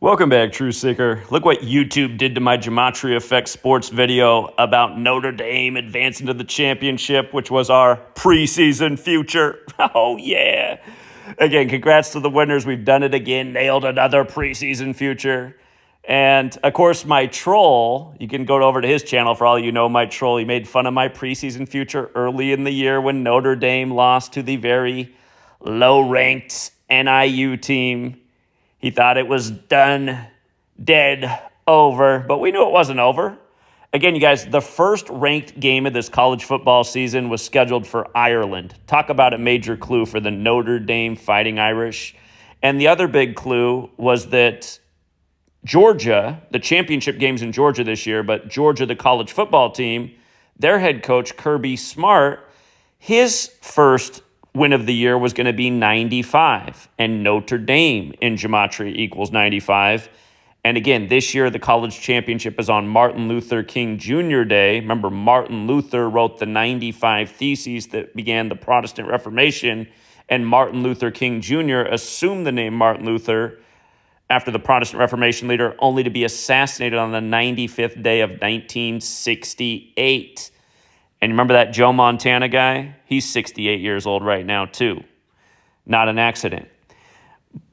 Welcome back, True Seeker. Look what YouTube did to my Gematria Effect Sports video about Notre Dame advancing to the championship, which was our preseason future. Oh, yeah. Again, congrats to the winners. We've done it again, nailed another preseason future. And, of course, my troll, you can go over to his channel for all you know, my troll. He made fun of my preseason future early in the year when Notre Dame lost to the very low-ranked NIU team. He thought it was done, dead, over, but we knew it wasn't over. Again, you guys, the first ranked game of this college football season was scheduled for Ireland. Talk about a major clue for the Notre Dame Fighting Irish. And the other big clue was that Georgia, the championship game's in Georgia this year, but Georgia, the college football team, their head coach, Kirby Smart, his first win of the year was going to be 95, and Notre Dame in Gematria equals 95. And again, this year the college championship is on Martin Luther King Jr. Day. Remember, Martin Luther wrote the 95 Theses that began the Protestant Reformation, and Martin Luther King Jr. assumed the name Martin Luther after the Protestant Reformation leader, only to be assassinated on the 95th day of 1968. And remember that Joe Montana guy? He's 68 years old right now, too. Not an accident.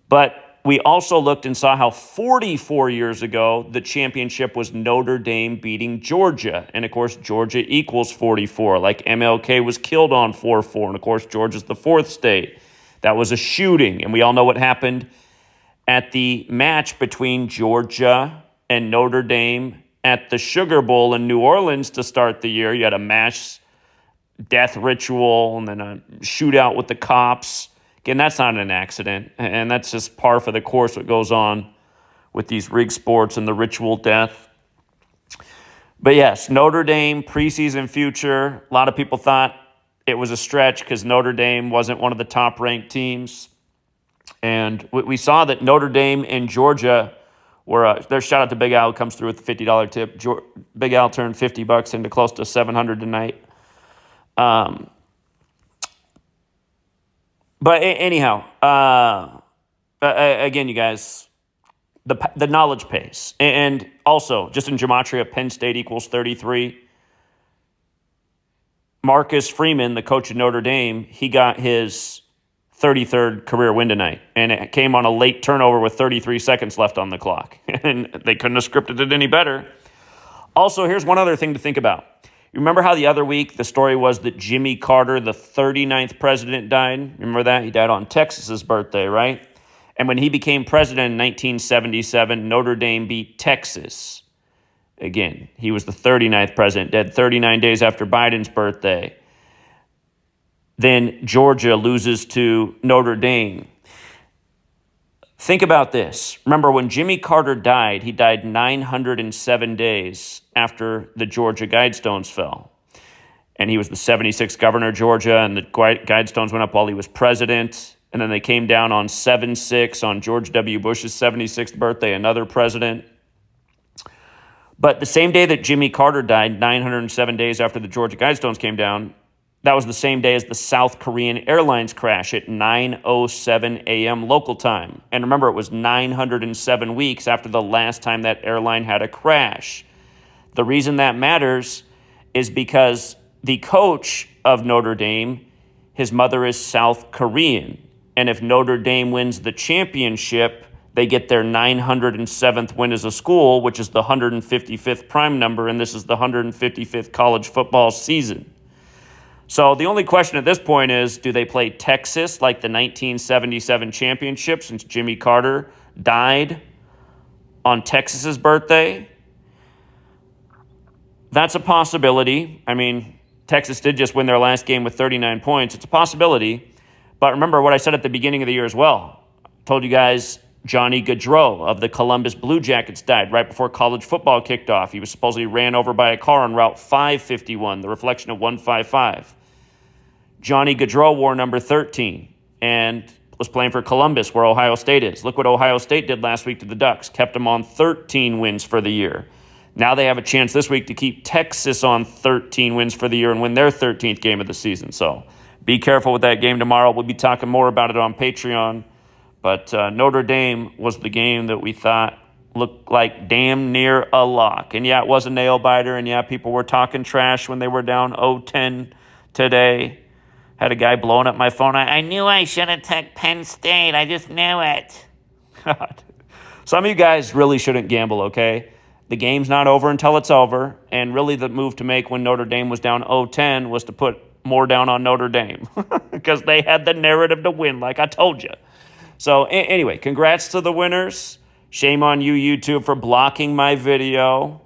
But we also looked and saw how 44 years ago, the championship was Notre Dame beating Georgia. And, of course, Georgia equals 44, like MLK was killed on 4-4. And, of course, Georgia's the fourth state. That was a shooting. And we all know what happened at the match between Georgia and Notre Dame at the Sugar Bowl in New Orleans to start the year. You had a mass death ritual and then a shootout with the cops. Again, that's not an accident, and that's just par for the course what goes on with these rig sports and the ritual death. But yes, Notre Dame, preseason future. A lot of people thought it was a stretch because Notre Dame wasn't one of the top-ranked teams. And we saw that Notre Dame and Georgia were, their shout out to Big Al comes through with the $50 tip. Big Al turned $50 into close to $700 tonight. But anyhow, again, you guys, the knowledge pays. And also, just in Gematria, Penn State equals 33. Marcus Freeman, the coach of Notre Dame, he got his 33rd career win tonight, and it came on a late turnover with 33 seconds left on the clock, and they couldn't have scripted it any better. Also, here's one other thing to think about. You remember how the other week the story was that Jimmy Carter, the 39th president, died? Remember that? He died on Texas's birthday, right? And when he became president in 1977, Notre Dame beat Texas. Again, he was the 39th president, dead 39 days after Biden's birthday. Then Georgia loses to Notre Dame. Think about this. Remember, when Jimmy Carter died, he died 907 days after the Georgia Guidestones fell. And he was the 76th governor of Georgia, and the Guidestones went up while he was president. And then they came down on 7/6 on George W. Bush's 76th birthday, another president. But the same day that Jimmy Carter died, 907 days after the Georgia Guidestones came down, that was the same day as the South Korean Airlines crash at 9:07 a.m. local time. And remember, it was 907 weeks after the last time that airline had a crash. The reason that matters is because the coach of Notre Dame, his mother is South Korean. And if Notre Dame wins the championship, they get their 907th win as a school, which is the 155th prime number, and this is the 155th college football season. So the only question at this point is, do they play Texas like the 1977 championship since Jimmy Carter died on Texas's birthday? That's a possibility. I mean, Texas did just win their last game with 39 points. It's a possibility. But remember what I said at the beginning of the year as well. I told you guys Johnny Gaudreau of the Columbus Blue Jackets died right before college football kicked off. He was supposedly ran over by a car on Route 551, the reflection of 155. Johnny Gaudreau wore number 13 and was playing for Columbus, where Ohio State is. Look what Ohio State did last week to the Ducks. Kept them on 13 wins for the year. Now they have a chance this week to keep Texas on 13 wins for the year and win their 13th game of the season. So be careful with that game tomorrow. We'll be talking more about it on Patreon. But Notre Dame was the game that we thought looked like damn near a lock. And yeah, it was a nail biter. And yeah, people were talking trash when they were down 0-10 today. Had a guy blowing up my phone. I knew I should have took Penn State. I just knew it. God. Some of you guys really shouldn't gamble, okay? The game's not over until it's over. And really the move to make when Notre Dame was down 0-10 was to put more down on Notre Dame because they had the narrative to win, like I told you. So anyway, congrats to the winners. Shame on you, YouTube, for blocking my video.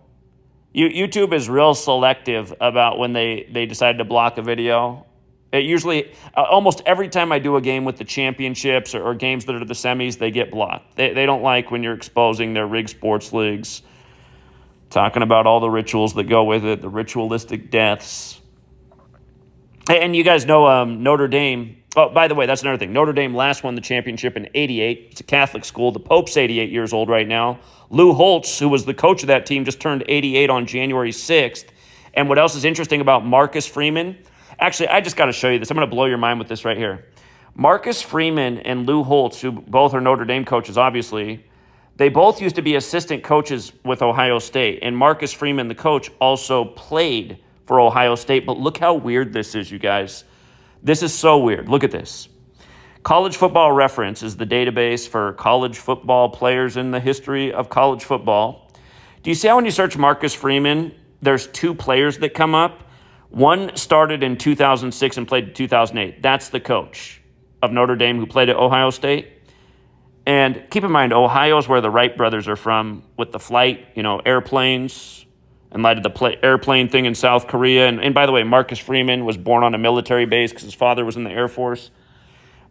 YouTube is real selective about when they decide to block a video. It usually, almost every time I do a game with the championships or games that are the semis, they get blocked. They don't like when you're exposing their rigged sports leagues, talking about all the rituals that go with it, the ritualistic deaths. And you guys know Notre Dame. Oh, by the way, that's another thing. Notre Dame last won the championship in 88. It's a Catholic school. The Pope's 88 years old right now. Lou Holtz, who was the coach of that team, just turned 88 on January 6th. And what else is interesting about Marcus Freeman? Actually, I just got to show you this. I'm going to blow your mind with this right here. Marcus Freeman and Lou Holtz, who both are Notre Dame coaches, obviously, they both used to be assistant coaches with Ohio State. And Marcus Freeman, the coach, also played for Ohio State. But look how weird this is, you guys. This is so weird. Look at this. College Football Reference is the database for college football players in the history of college football. Do you see how when you search Marcus Freeman, there's two players that come up? One started in 2006 and played in 2008. That's the coach of Notre Dame who played at Ohio State. And keep in mind, Ohio is where the Wright brothers are from with the flight, airplanes, in light of the airplane thing in South Korea. And by the way, Marcus Freeman was born on a military base because his father was in the Air Force.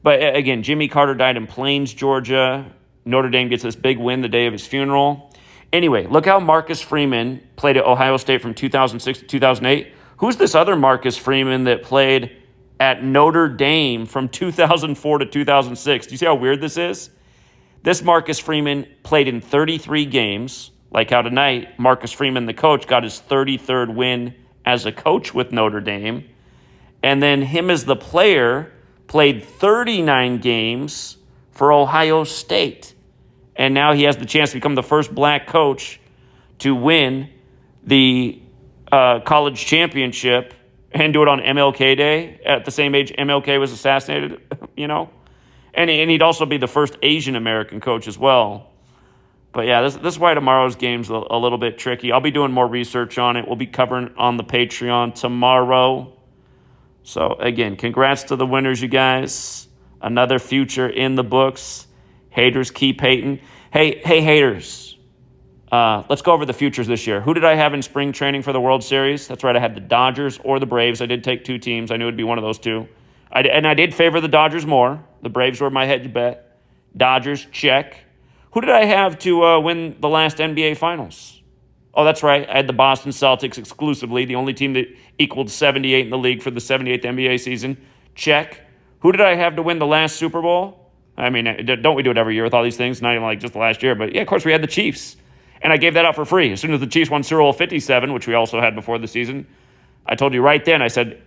But again, Jimmy Carter died in Plains, Georgia. Notre Dame gets this big win the day of his funeral. Anyway, look how Marcus Freeman played at Ohio State from 2006 to 2008. Who's this other Marcus Freeman that played at Notre Dame from 2004 to 2006? Do you see how weird this is? This Marcus Freeman played in 33 games. Like how tonight, Marcus Freeman, the coach, got his 33rd win as a coach with Notre Dame. And then him as the player played 39 games for Ohio State. And now he has the chance to become the first black coach to win the college championship and do it on MLK Day at the same age MLK was assassinated, And he'd also be the first Asian American coach as well. But yeah, this is why tomorrow's game's a little bit tricky. I'll be doing more research on it. We'll be covering on the Patreon tomorrow. So again, congrats to the winners, you guys. Another future in the books. Haters keep hating. Hey haters. Let's go over the futures this year. Who did I have in spring training for the World Series? That's right, I had the Dodgers or the Braves. I did take two teams. I knew it would be one of those two. I did favor the Dodgers more. The Braves were my hedge bet. Dodgers, check. Who did I have to win the last NBA Finals? Oh, that's right. I had the Boston Celtics exclusively, the only team that equaled 78 in the league for the 78th NBA season. Check. Who did I have to win the last Super Bowl? I mean, don't we do it every year with all these things? Not even like just the last year, but yeah, of course we had the Chiefs. And I gave that out for free. As soon as the Chiefs won Super Bowl 57, which we also had before the season, I told you right then, I said,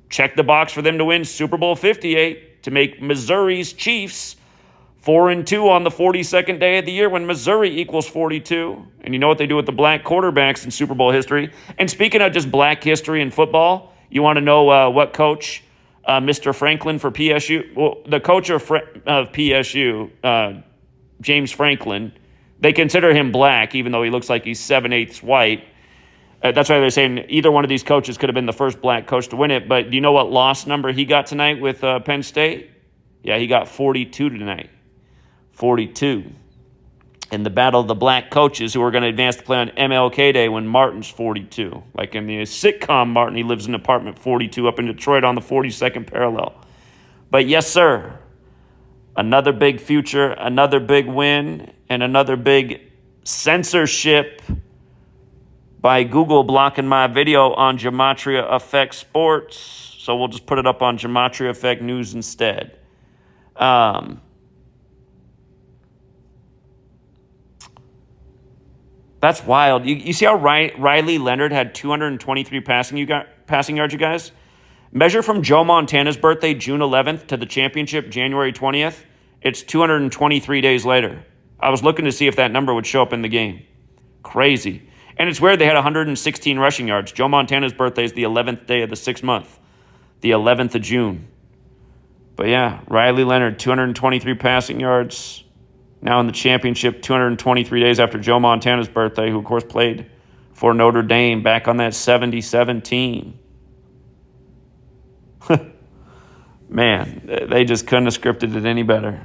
check the box for them to win Super Bowl 58 to make Missouri's Chiefs 4-2 on the 42nd day of the year when Missouri equals 42. And you know what they do with the black quarterbacks in Super Bowl history. And speaking of just black history in football, you want to know what coach Mr. Franklin for PSU? Well, the coach of PSU, James Franklin, they consider him black, even though he looks like he's 7/8 white. That's why they're saying either one of these coaches could have been the first black coach to win it. But do you know what loss number he got tonight with Penn State? Yeah, he got 42 tonight. 42. In the battle of the black coaches who are going to advance to play on MLK Day when Martin's 42. Like in the sitcom Martin, he lives in apartment 42 up in Detroit on the 42nd parallel. But yes, sir, another big future, another big win, and another big censorship by Google blocking my video on Gematria Effect Sports. So we'll just put it up on Gematria Effect News instead. That's wild. You see how Riley Leonard had 223 passing yards, you guys? Measure from Joe Montana's birthday, June 11th, to the championship, January 20th. It's 223 days later. I was looking to see if that number would show up in the game. Crazy. And it's weird they had 116 rushing yards. Joe Montana's birthday is the 11th day of the 6th month, the 11th of June. But yeah, Riley Leonard, 223 passing yards. Now in the championship, 223 days after Joe Montana's birthday, who of course played for Notre Dame back on that 77 team. Man, they just couldn't have scripted it any better.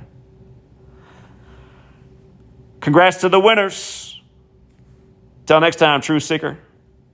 Congrats to the winners. Till next time, True Seeker.